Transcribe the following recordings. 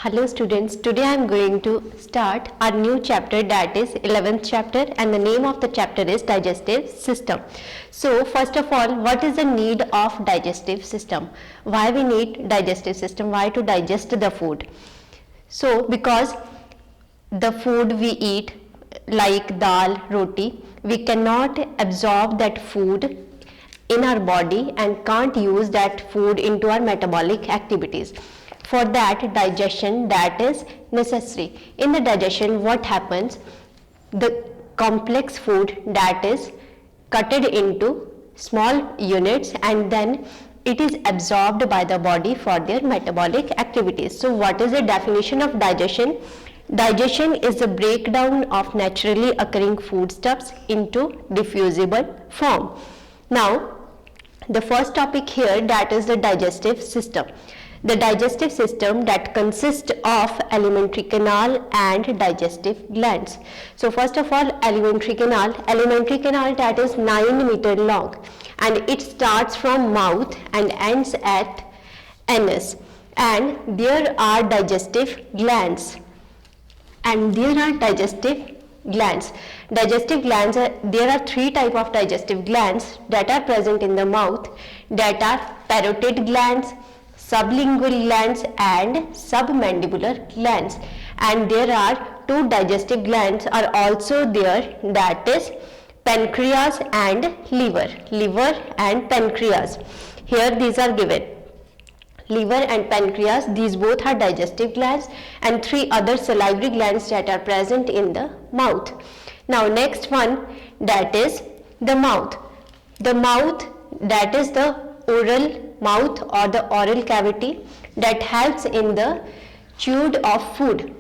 Hello students, today I am going to start our new chapter, that is 11th chapter, and the name of the chapter is digestive system. So first of all, what is the need of digestive system? Why we need digestive system? Why to digest the food? So because the food we eat like dal, roti, we cannot absorb that food in our body and can't use that food into our metabolic activities. For that, digestion that is necessary. In the digestion, what happens? The complex food that is cutted into small units and then it is absorbed by the body for their metabolic activities. So what is the definition of digestion? Digestion is the breakdown of naturally occurring foodstuffs into diffusible form. Now, the first topic here, that is the digestive system. The digestive system that consists of alimentary canal and digestive glands. So first of all, alimentary canal that is 9 meter long and it starts from mouth and ends at anus, and there are digestive glands. There are three types of digestive glands that are present in the mouth, that are parotid glands, sublingual glands and submandibular glands. And there are two digestive glands are also there, that is pancreas and liver and pancreas. Here these are given, liver and pancreas, these both are digestive glands, and three other salivary glands that are present in the mouth. Now next one, that is the mouth. The mouth, that is the oral mouth or the oral cavity that helps in the chewed of food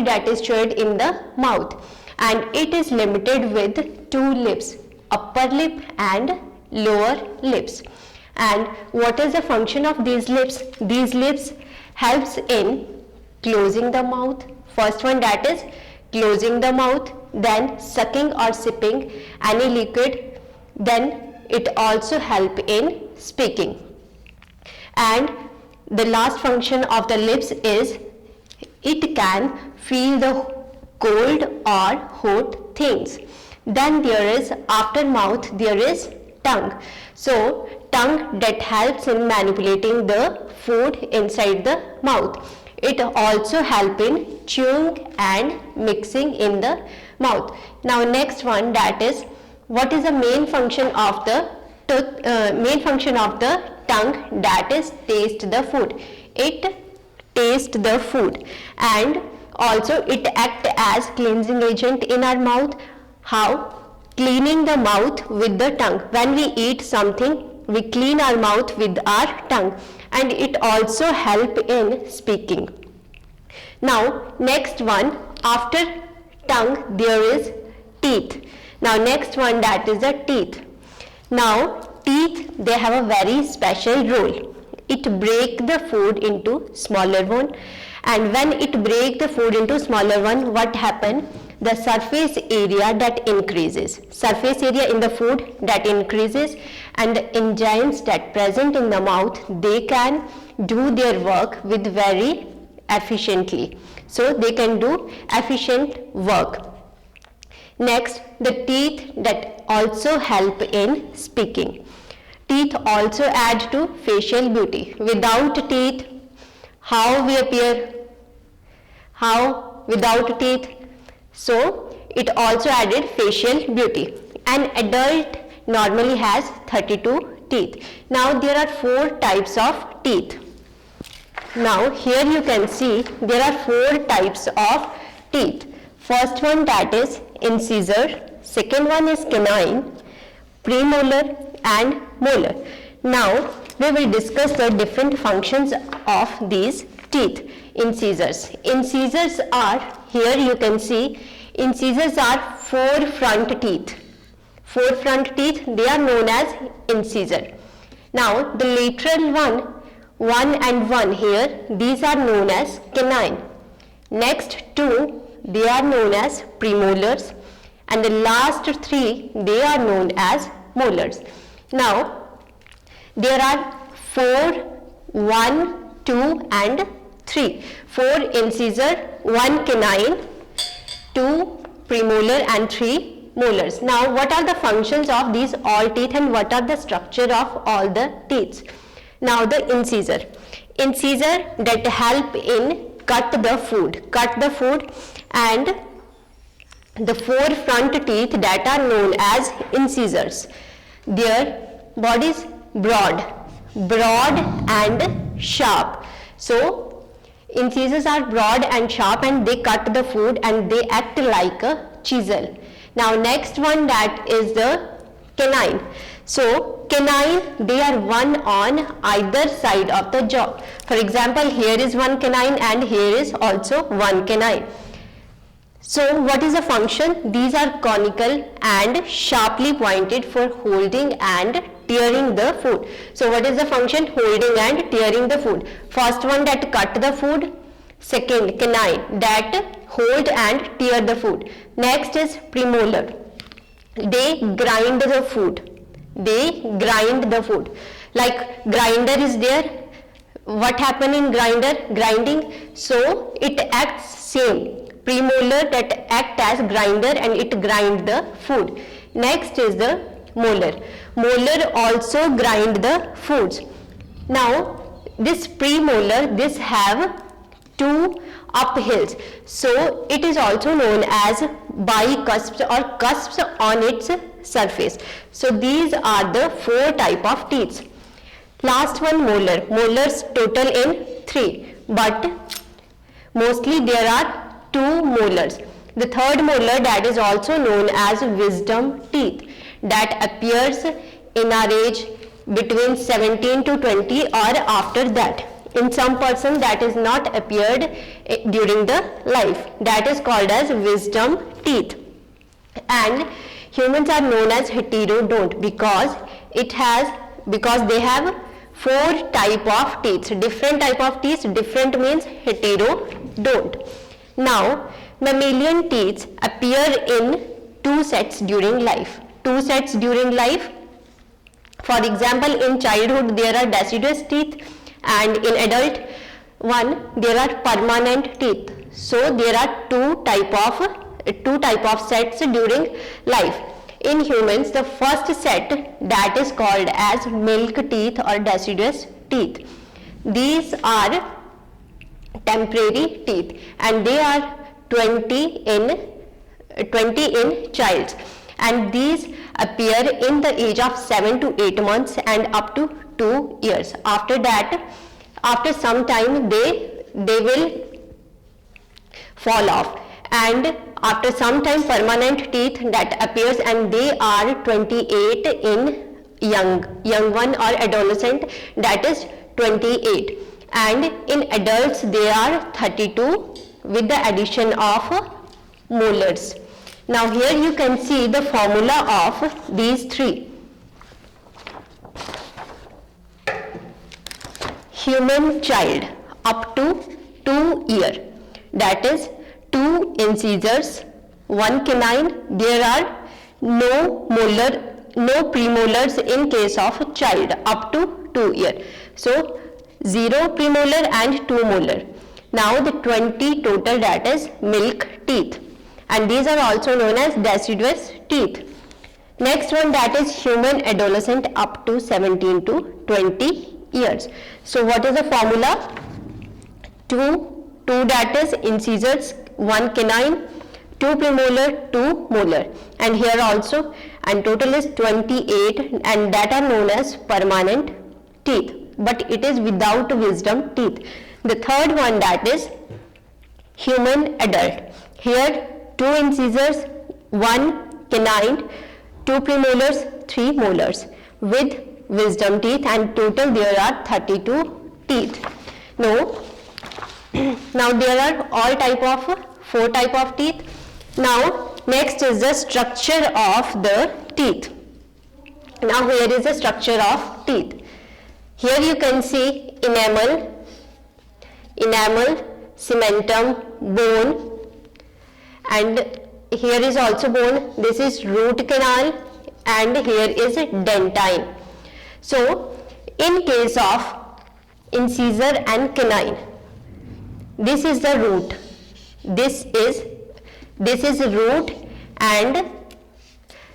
that is chewed in the mouth, and it is limited with two lips, upper lip and lower lips. And what is the function of these lips? These lips helps in closing the mouth. First one, that is closing the mouth, then sucking or sipping any liquid, then it also help in speaking. And the last function of the lips is it can feel the cold or hot things. Then there is, after mouth, there is tongue. So tongue that helps in manipulating the food inside the mouth. It also help in chewing and mixing in the mouth. Now next one, that is what is the main function of the tongue, that is taste the food. It tastes the food and also it acts as cleansing agent in our mouth. How? Cleaning the mouth with the tongue. When we eat something, we clean our mouth with our tongue, and it also help in speaking. Now next one, after tongue there is teeth. Now next one, that is the teeth. Now teeth, they have a very special role. It break the food into smaller one, and when it break the food into smaller one, what happen? The surface area that increases. Surface area in the food that increases, and the enzymes that present in the mouth, they can do their work with very efficiently. So they can do efficient work. Next, the teeth that also help in speaking. Teeth also add to facial beauty. Without teeth, how we appear? How? Without teeth. So it also added facial beauty. An adult normally has 32 teeth. Now there are 4 types of teeth. Now here you can see there are 4 types of teeth. First one, that is incisor. Second one is canine, premolar and molar. Now we will discuss the different functions of these teeth. Incisors. Incisors are, here you can see, incisors are 4 front teeth. 4 front teeth, they are known as incisor. Now the lateral one, 1 and 1 here, these are known as canine. Next 2, they are known as premolars, and the last 3, they are known as molars. Now there are 4, 1, 2 and 3. 4 incisor, 1 canine, 2 premolar and 3 molars. Now what are the functions of these all teeth and what are the structure of all the teeth? Now the incisor that help in cut the food and the 4 front teeth that are known as incisors. Their bodies broad and sharp. So incisors are broad and sharp and they cut the food and they act like a chisel. Now next one, that is the canine. So canine, they are one on either side of the jaw. For example, here is one canine and here is also one canine. So what is the function? These are conical and sharply pointed for holding and tearing the food. So what is the function? Holding and tearing the food. First one that cut the food, second canine that hold and tear the food. Next is premolar. They grind the food. Like grinder is there. What happen in grinding? So it acts same. Premolar that act as grinder and it grind the food. Next is the molar. Molar also grind the foods. Now this premolar, this have 2 uphills. So it is also known as bicusps or cusps on its surface. So these are the 4 type of teeth. Last one, molar. Molars total in 3, but mostly there are 2 molars. The third molar, that is also known as wisdom teeth, that appears in our age between 17 to 20 or after that. In some person that is not appeared during the life, that is called as wisdom teeth. And humans are known as heterodont because they have 4 type of teeth. Different type of teeth, different means heterodont. Now mammalian teeth appear in 2 sets during life. For example, in childhood there are deciduous teeth and in adult one there are permanent teeth. So there are two type of sets during life. In humans, the first set, that is called as milk teeth or deciduous teeth. These are temporary teeth and they are 20 in childs, and these appear in the age of 7 to 8 months and up to 2 years. After that, after some time they will fall off, and after some time permanent teeth that appears and they are 28 in young one or adolescent, that is 28, and in adults they are 32 with the addition of molars. Now here you can see the formula of these 3. Human child up to 2 year, that is 2 incisors, 1 canine. There are no premolars in case of child up to 2 year. So 0 premolar and 2 molar. Now the 20 total, that is milk teeth, and these are also known as deciduous teeth. Next one, that is human adolescent up to 17 to 20 years. So what is the formula? 2 that is incisors, 1 canine, 2 premolar, 2 molar, and here also, and total is 28, and that are known as permanent teeth, but it is without wisdom teeth. The third one, that is human adult. Here 2 incisors, 1 canine, 2 premolars, 3 molars with wisdom teeth, and total there are 32 teeth. Now there are all type of 4 type of teeth. Now next is the structure of the teeth. Now here is the structure of teeth. Here you can see enamel, cementum, bone, and here is also bone. This is root canal, and here is dentine. So in case of incisor and canine, this is the root. This is root, and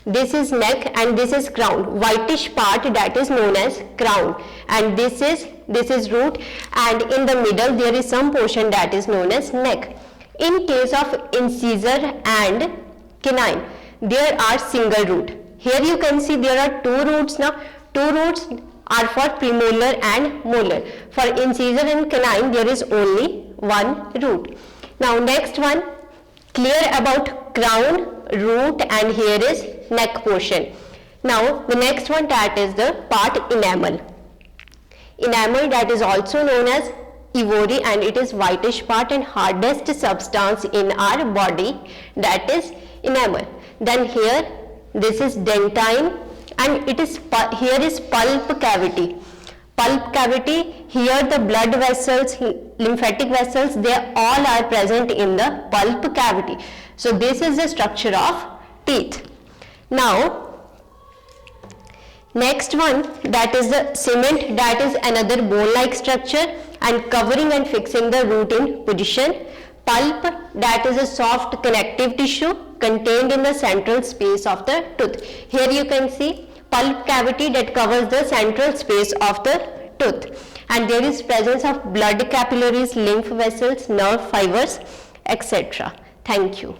this is neck, and this is crown. Whitish part, that is known as crown, and this is root, and in the middle there is some portion that is known as neck. In case of incisor and canine, there are single root. Here you can see there are two roots now. Two roots are for premolar and molar. For incisor and canine, there is only one root. Now next one, clear about crown, root, and here is neck portion. Now the next one, that is the part enamel. Enamel, that is also known as ivory, and it is whitish part and hardest substance in our body, that is enamel. Then here this is dentine, and it is here is pulp cavity. Pulp cavity, here the blood vessels, lymphatic vessels, they all are present in the pulp cavity. So this is the structure of teeth. Now next one, that is the cement, that is another bone-like structure and covering and fixing the root in position. Pulp, that is a soft connective tissue contained in the central space of the tooth. Here you can see pulp cavity that covers the central space of the tooth, and there is presence of blood capillaries, lymph vessels, nerve fibers, etc. Thank you.